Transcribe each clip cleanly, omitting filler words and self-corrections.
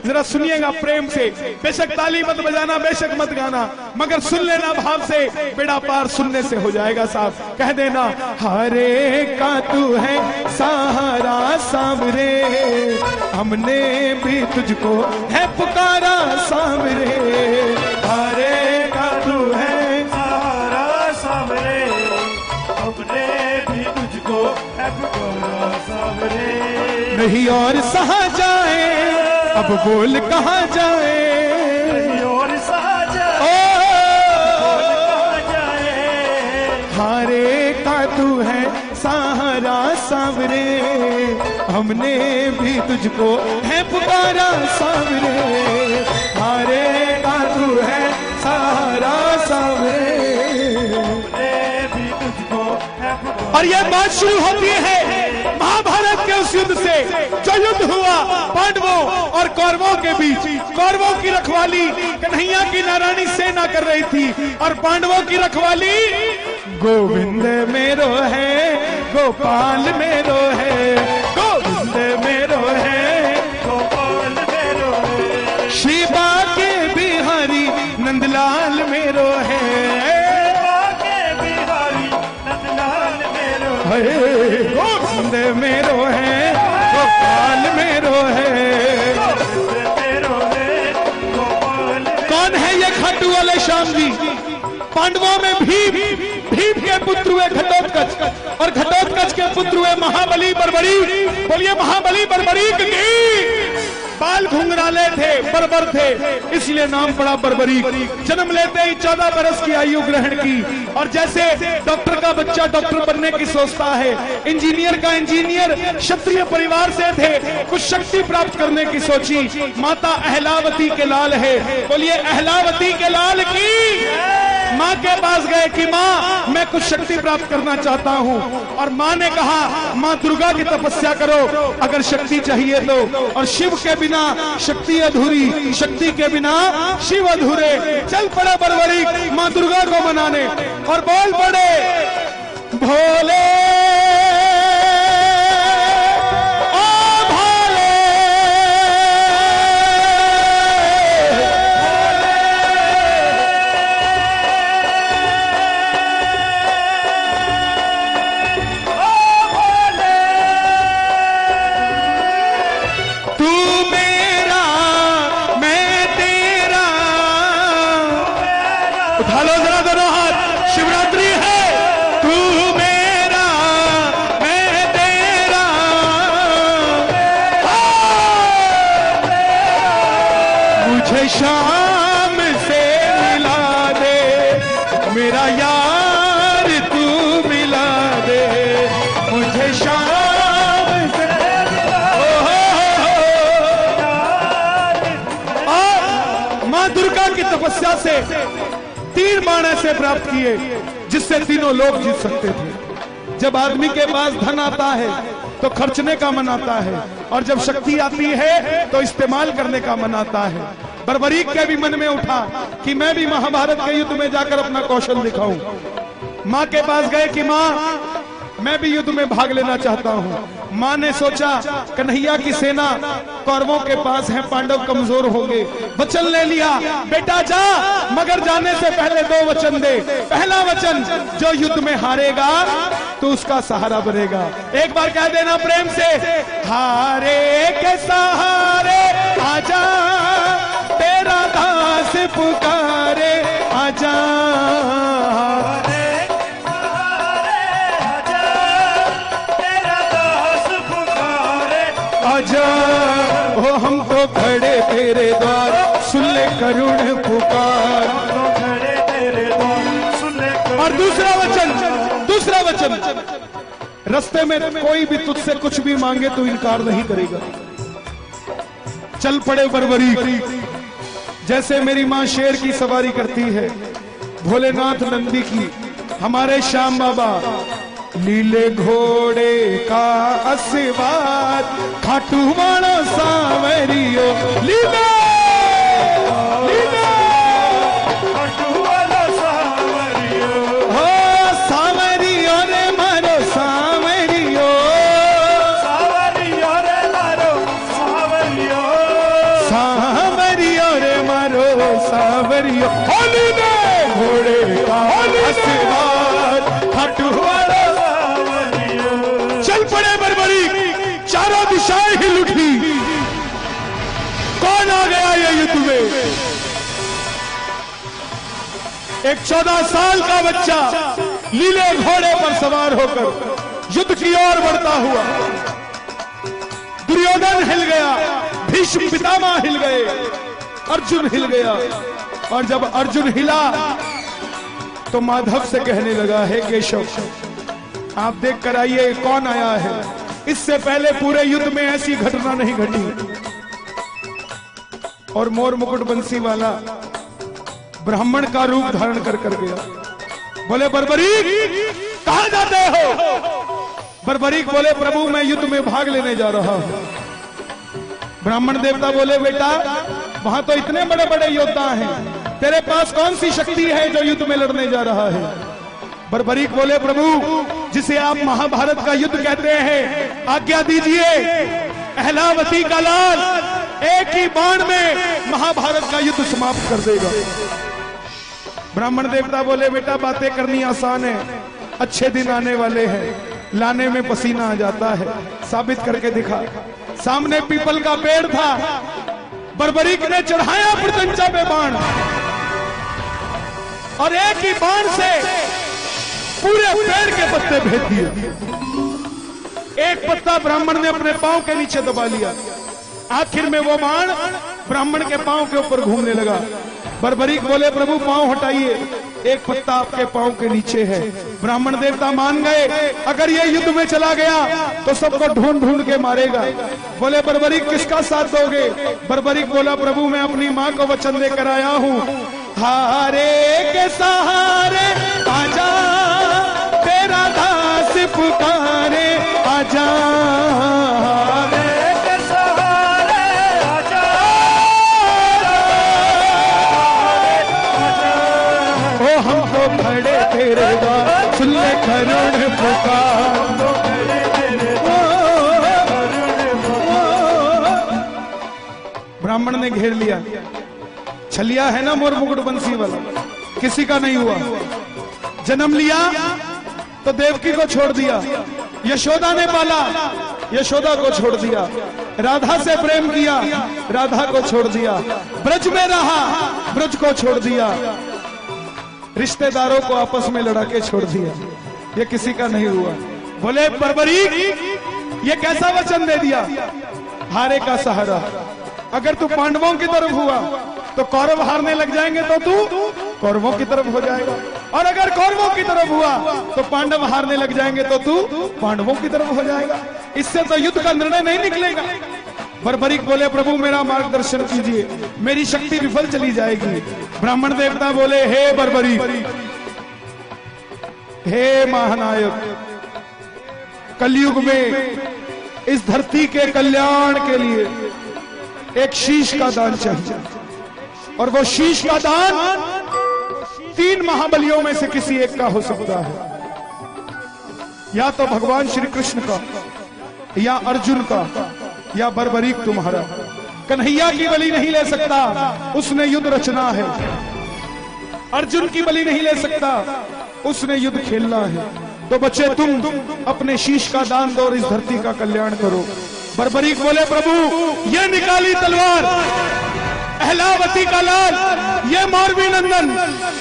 जरा सुनिएगा प्रेम से, बेशक ताली मत बजाना, बेशक मत गाना, मगर सुन लेना भाव से, बेड़ा पार सुनने से हो जाएगा साहब। कह देना हरे का तू है सहारा सांवरे, हमने भी तुझको है पुकारा सांवरे। हरे का तू है सहारा सांवरे, हमने भी तुझको है पुकारा सांवरे। नहीं और सहा जाए, अब बोल कहाँ जाए, नहीं और सहा जाए, कहाँ जाए। हारे का तू है सहारा सांवरे, हमने भी तुझको है पुकारा सांवरे। हारे का तू है सहारा सांवरे, हमने भी तुझको है पुकारा। और यह बात शुरू होती है महाभारत के उस युद्ध से जो युद्ध हुआ पांडवों और कौरवों के बीच। कौरवों की रखवाली कन्हैया की नारायणी सेना कर रही थी और पांडवों की रखवाली गोविंद मेरो है, गोपाल मेरो है, गोविंद मेरो है, गोपाल मेरो है। शिवा के बिहारी नंदलाल मेरो है, के बिहारी नंदलाल मेरो है। गोविंद मेरो है, गोपाल मेरो है। मेरो है, गोपाल। कौन है ये खाटू वाले श्याम जी? पांडवों में भीम के पुत्र हुए घटोत्कच, और घटोत्कच के पुत्र हुए महाबली बर्बरीक। बोलिए महाबली बर्बरीक की। बाल घुंघराले थे, बर्बर थे, इसलिए नाम पड़ा बर्बरीक। जन्म लेते ही 14 बरस की आयु ग्रहण की, और जैसे डॉक्टर का बच्चा डॉक्टर बनने की सोचता है, इंजीनियर का इंजीनियर, क्षत्रिय परिवार से थे, कुछ शक्ति प्राप्त करने की सोची। माता अहलावती के लाल है, बोलिए अहलावती के लाल की। माँ के पास गए कि माँ मैं कुछ शक्ति प्राप्त करना चाहता हूँ, और माँ ने कहा माँ दुर्गा की तपस्या करो अगर शक्ति चाहिए तो, और शिव के बिना शक्ति अधूरी, शक्ति के बिना शिव अधूरे। चल पड़े बर्बरीक माँ दुर्गा को मनाने, और बोल पड़े भोले शाम से मिला दे, मेरा यार तू मिला दे, मुझे शाम से। माँ दुर्गा की तपस्या से 3 बाण ऐसे प्राप्त किए जिससे तीनों लोग जीत सकते थे। जब आदमी के पास धन आता है तो खर्चने का मन आता है, और जब शक्ति आती है तो इस्तेमाल करने का मन आता है। बर्बरीक के भी मन में उठा कि मैं भी महाभारत के युद्ध में जाकर अपना कौशल दिखाऊं। माँ के पास गए कि माँ मैं भी युद्ध में भाग लेना चाहता हूँ। माँ ने सोचा कन्हैया की सेना कौरवों के पास है, पांडव कमजोर होंगे। वचन ले लिया बेटा जा, मगर जाने से पहले 2 वचन दे। पहला वचन जो युद्ध में हारेगा तो उसका सहारा बनेगा। एक बार कह देना प्रेम से, हारे के सहारे आजा, तेरा दास पुकारे आजा। आजा ओ हम तो खड़े तेरे द्वार, सुन ले करुण पुकार। और दूसरा वचन, रास्ते में कोई भी तुझसे कुछ भी मांगे तो इनकार नहीं करेगा। चल पड़े बर्बरीक, जैसे मेरी माँ शेर की सवारी करती है, भोलेनाथ नंदी की, हमारे श्याम बाबा नीले घोड़े का आशीर्वाद, खाटू मानो सांवरियो लीले खाटू वाला सांवरियो, हो सांवरियो रे मारो सांवरियो, सांवरियो रे मारो सांवरियो, सावरियो रे मारो सावरियो, होली ने घोड़े का सवार खाटू वाला सावरियो। चल पड़े बरबरी, चारों दिशाएं हिल उठी। कौन आ गया ये युद्ध में? एक 14 साल का बच्चा लीले घोड़े पर सवार होकर युद्ध की ओर बढ़ता हुआ। दुर्योधन हिल गया, भीष्म पितामह हिल गए, अर्जुन हिल गया। और जब अर्जुन हिला तो माधव से कहने लगा, हे केशव आप देख कर आइए कौन आया है। इससे पहले पूरे युद्ध में ऐसी घटना नहीं घटी। और मोर मुकुट बंसी वाला ब्राह्मण का रूप धारण कर गया। बोले बर्बरीक कहां जाते हो? बर्बरीक बोले प्रभु मैं युद्ध में भाग लेने जा रहा हूं। ब्राह्मण देवता बोले बेटा वहां तो इतने बड़े बड़े योद्धा हैं, तेरे पास कौन सी शक्ति है जो युद्ध में लड़ने जा रहा है? बर्बरीक बोले प्रभु जिसे आप महाभारत का युद्ध कहते हैं, आज्ञा दीजिए अहलावती का लाल एक ही बाण में महाभारत का युद्ध समाप्त कर देगा। ब्राह्मण देवता बोले बेटा बातें करनी आसान है, अच्छे दिन आने वाले हैं, लाने में पसीना आ जाता है, साबित करके दिखा। सामने पीपल का पेड़ था, बर्बरीक ने चढ़ाया प्रत्यंचा पे बाण और एक ही बाण से पूरे पेड़ के पत्ते भेज दिए। एक पत्ता ब्राह्मण ने अपने पांव के नीचे दबा लिया। आखिर में वो बाण ब्राह्मण के पांव के ऊपर घूमने लगा। बर्बरीक बोले प्रभु पांव हटाइए, एक पत्ता आपके पांव के नीचे है। ब्राह्मण देवता मान गए, अगर ये युद्ध में चला गया तो सबको ढूंढ ढूंढ के मारेगा। बोले बर्बरीक किसका साथ दोगे? बर्बरीक बोला प्रभु मैं अपनी माँ को वचन देकर आया हूँ, हारे के सहारे आजा तेरा दास पुकारे, आजा खड़े तेरे द्वार सुन ले करुण पुकार। ब्राह्मण ने घेर लिया, छलिया है ना मोर मुकुट बंसी वाला, किसी का नहीं हुआ। जन्म लिया तो देवकी को छोड़ दिया, यशोदा ने पाला, यशोदा को छोड़ दिया। राधा से प्रेम किया, राधा को छोड़ दिया। ब्रज में रहा, ब्रज को छोड़ दिया। रिश्तेदारों को आपस में लड़ा के छोड़ दिया, ये किसी का नहीं हुआ। बोले बर्बरीक ये कैसा वचन दे दिया? हारे का सहारा। अगर तू पांडवों की तरफ हुआ तो कौरव हारने लग जाएंगे तो तू कौरवों की तरफ हो जाएगा, और अगर कौरवों की तरफ हुआ तो पांडव हारने लग जाएंगे तो तू पांडवों की तरफ हो जाएगा। इससे तो युद्ध का निर्णय नहीं निकलेगा। बर्बरीक बोले प्रभु मेरा मार्गदर्शन कीजिए, मेरी शक्ति विफल चली जाएगी। ब्राह्मण देवता बोले हे बर्बरीक, हे महानायक, कलयुग में इस धरती के कल्याण के लिए एक शीश का दान चाहिए, और वो शीश का दान 3 महाबलियों में से किसी एक का हो सकता है। या तो भगवान श्री कृष्ण का, या अर्जुन का, या बर्बरीक तुम्हारा। कन्हैया की बलि नहीं ले सकता, उसने युद्ध रचना है। अर्जुन की बलि नहीं ले सकता, उसने युद्ध खेलना है। तो बच्चे तुम अपने शीश का दान दो और इस धरती का कल्याण करो। बर्बरीक बोले प्रभु ये निकाली तलवार अहलावती का लाल, ये मौरवी नंदन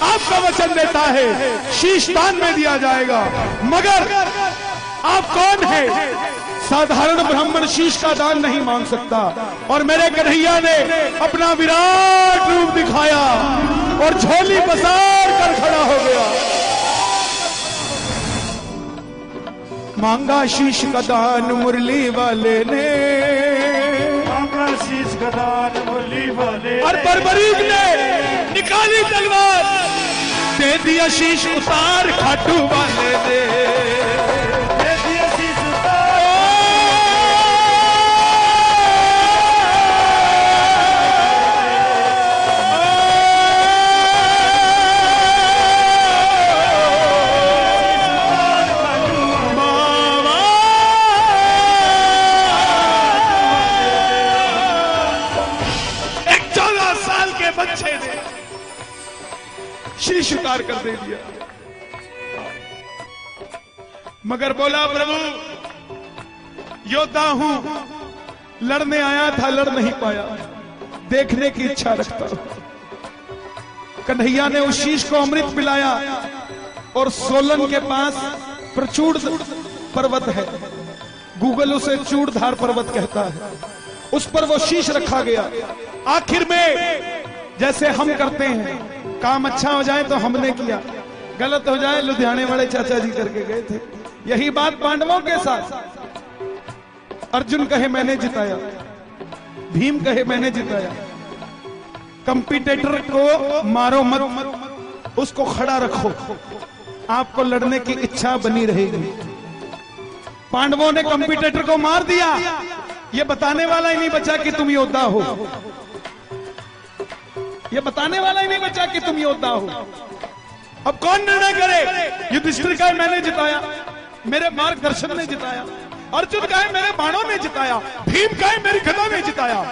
आपका वचन देता है शीश दान में दिया जाएगा। मगर आप कौन है? साधारण ब्राह्मण शीश का दान नहीं मांग सकता, और मेरे कन्हैया ने अपना विराट रूप दिखाया और झोली पसार कर खड़ा हो गया। मांगा शीश का दान मुरली वाले ने, मांगा शीश का दान मुरली वाले ने, और बर्बरीक ने निकाली तलवार, दे दिया शीश उतार खाटू वाले ने। बच्चे ने शीश उतार कर दे दिया। मगर बोला प्रभु योद्धा हूं, लड़ने आया था, लड़ नहीं पाया, देखने की इच्छा रखता हूं। कन्हैया ने उस शीश को अमृत पिलाया और सोलन के पास प्रचूड़ पर्वत है, गूगल उसे चूड़धार पर्वत कहता है, उस पर वो शीश रखा गया। आखिर में जैसे हम करते हैं, काम अच्छा हो जाए तो हमने किया, गलत हो जाए लुधियाने वाले चाचा जी करके गए थे। यही बात पांडवों के साथ। अर्जुन कहे मैंने जिताया, भीम कहे मैंने जिताया। कंपटीटर को मारो मत, उसको खड़ा रखो, आपको लड़ने की इच्छा बनी रहेगी। पांडवों ने कंपटीटर को मार दिया, ये बताने वाला ही नहीं बचा कि तुम योद्धा हो, ये बताने वाला ही नहीं बचा कि तुम योद्धा हो। अब कौन निर्णय करे? युधिष्ठिर कहे मैंने जिताया, मेरे मार्गदर्शन ने जिताया। अर्जुन कहे मेरे बाणों ने जिताया, भीम कहे मेरी गदा ने जिताया।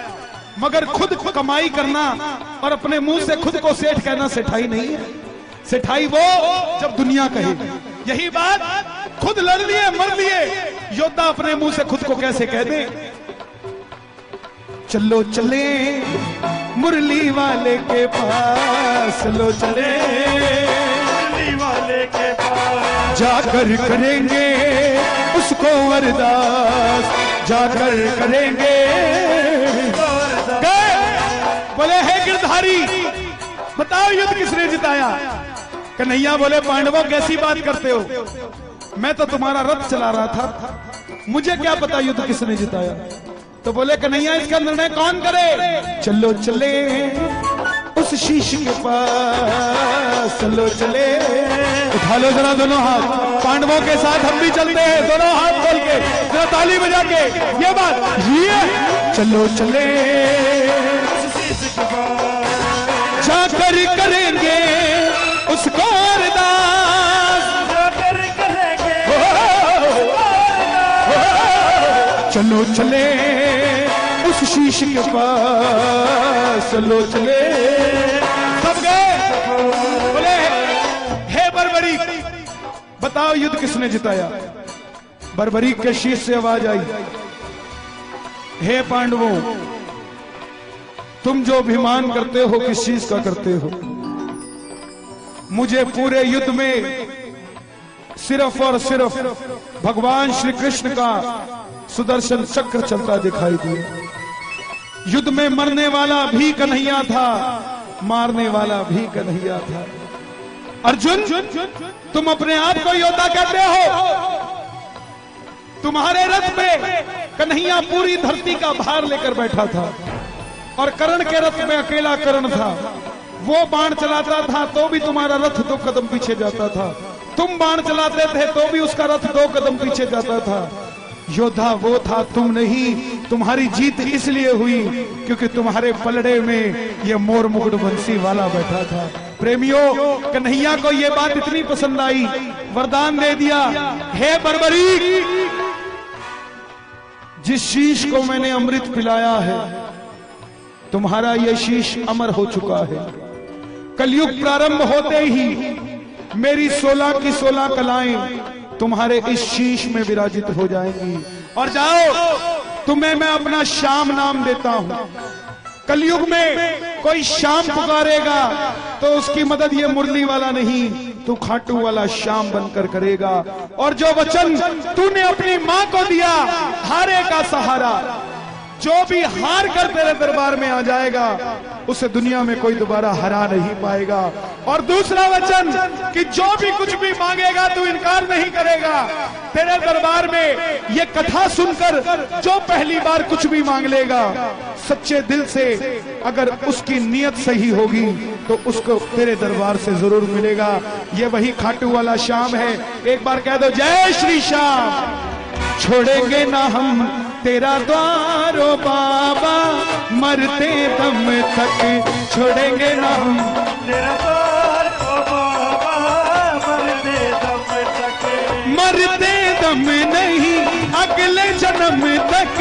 मगर खुद कमाई करना और अपने मुंह से खुद को सेठ कहना सेठाई नहीं है। सेठाई वो जब दुनिया कहे। यही बात खुद लड़ लिए मर लिए योद्धा अपने मुंह से खुद को कैसे कह दे। चलो चले मुरली वाले के पास, चलो चले मुरली वाले के पास, जाकर करेंगे उसको अरदास, जाकर करेंगे। बोले हे गिरधारी बताओ युद्ध किसने जिताया? कन्हैया बोले पांडवों कैसी बात करते हो, मैं तो तुम्हारा रथ चला रहा था, मुझे क्या पता युद्ध किसने जिताया। तो बोले कन्हैया इसका निर्णय कौन करे? चलो चले उस शीश के पास, चलो चले। उठा लो जरा दोनों हाथ, पांडवों के साथ हम भी चलते हैं, दोनों हाथ खोल के जरा ताली बजा के ये बात, ये चलो चले जाकर करेंगे उसको अरदास, जाकर करेंगे चलो चले उस शीश के पास, चलो चले। सब गए। बोले हे बर्बरीक बताओ युद्ध किसने जिताया? बर्बरीक के शीश से आवाज आई, हे पांडवों तुम जो अभिमान करते हो किस चीज का करते हो? मुझे पूरे युद्ध में सिर्फ और सिर्फ भगवान श्री कृष्ण का सुदर्शन चक्र चलता दिखाई दिया। युद्ध में मरने वाला भी कन्हैया था, मारने वाला भी कन्हैया था। अर्जुन तुम अपने आप को योद्धा कहते हो, तुम्हारे रथ पे कन्हैया पूरी धरती का भार लेकर बैठा था और कर्ण के रथ में अकेला कर्ण था। वो बाण चलाता था तो भी तुम्हारा रथ 2 कदम पीछे जाता था, तुम बाण चलाते थे तो भी उसका रथ 2 कदम पीछे जाता था। योद्धा वो था, तुम नहीं। तुम्हारी जीत इसलिए हुई क्योंकि तुम्हारे पलड़े में ये मोर मुकुट बंसी वाला बैठा था। प्रेमियों कन्हैया को ये बात इतनी पसंद आई, वरदान दे दिया, हे बर्बरीक जिस शीश को मैंने अमृत पिलाया है तुम्हारा यह शीश अमर हो चुका है। कलयुग प्रारंभ होते ही मेरी 16 की 16 कलाएं तुम्हारे इस शीश में विराजित हो जाएंगी। और जाओ तुम्हें मैं अपना श्याम नाम देता हूं। कलयुग में कोई श्याम पुकारेगा तो उसकी मदद ये मुरली वाला नहीं, तू खाटू वाला श्याम बनकर करेगा। और जो वचन तूने अपनी मां को दिया हारे का सहारा, जो भी हार कर तेरे दरबार में आ जाएगा उसे दुनिया में कोई दोबारा हरा नहीं पाएगा। और दूसरा वचन कि जो भी कुछ भी मांगेगा तू इनकार नहीं करेगा। तेरे दरबार में ये कथा सुनकर जो पहली बार कुछ भी मांग लेगा सच्चे दिल से, अगर उसकी नीयत सही होगी तो उसको तेरे दरबार से जरूर मिलेगा। ये वही खाटू वाला श्याम है। एक बार कह दो जय श्री श्याम। छोड़ेंगे ना हम तेरा द्वारो बाबा, मरते दम तक छोड़ेंगे ना हम तेरा द्वार ओ बाबा, मरते दम तक, मरते दम नहीं अगले जन्म तक,